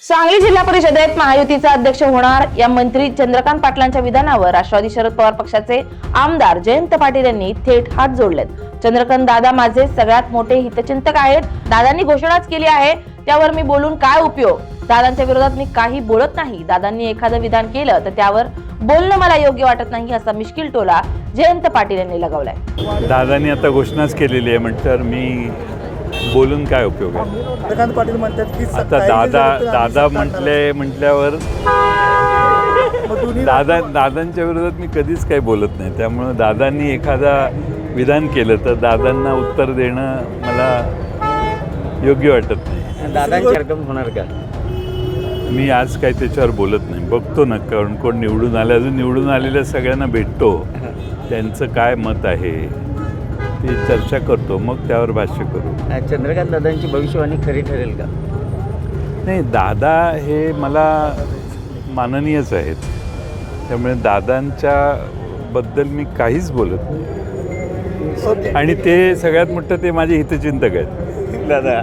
सांगली जिल्हा परिषदेत महायुतीचा अध्यक्ष होणार या मंत्री चंद्रकांत पाटलांच्या विधानावर राष्ट्रवादी शरद पवार पक्षाचे आमदार जयंत पाटील यांनी थेट हात जोडलेत। चंद्रकांत दादा माझे सगळ्यात मोठे हितचिंतक आहेत। दादांनी घोषणाच केली आहे, त्यावर मी बोलून काय उपयोग? दादांच्या विरोधात मी काही बोलत नाही। दादांनी एखादं विधान केलं तर त्यावर बोलणं मला योग्य वाटत नाही, असा मिश्किल टोला जयंत पाटील यांनी लगावलाय। दादांनी आता घोषणाच केलेली आहे म्हटल्यावर मी बोलून काय उपयोग आहे? चंद्रकांत पाटील म्हणतात की आता दादा म्हटल्यावर दादांच्या विरोधात मी कधीच काही बोलत नाही, त्यामुळे दादांनी एखादा विधान केलं तर दादांना उत्तर देणं मला योग्य वाटत नाही। दादांची रक्कम होणार का? मी आज काही त्याच्यावर बोलत नाही, बघतो ना कारण कोण निवडून आले, अजून निवडून आलेल्या सगळ्यांना भेटतो, त्यांचं काय मत आहे ती चर्चा करतो, मग त्यावर भाष्य करू। चंद्रकांत दादांची भविष्यवाणी खरी ठरेल का? नाही, दादा हे मला माननीयच आहेत, त्यामुळे दादांच्या बद्दल मी काहीच बोलत नाही। आणि ते सगळ्यात मोठं ते माझे हितचिंतक आहेत। दादा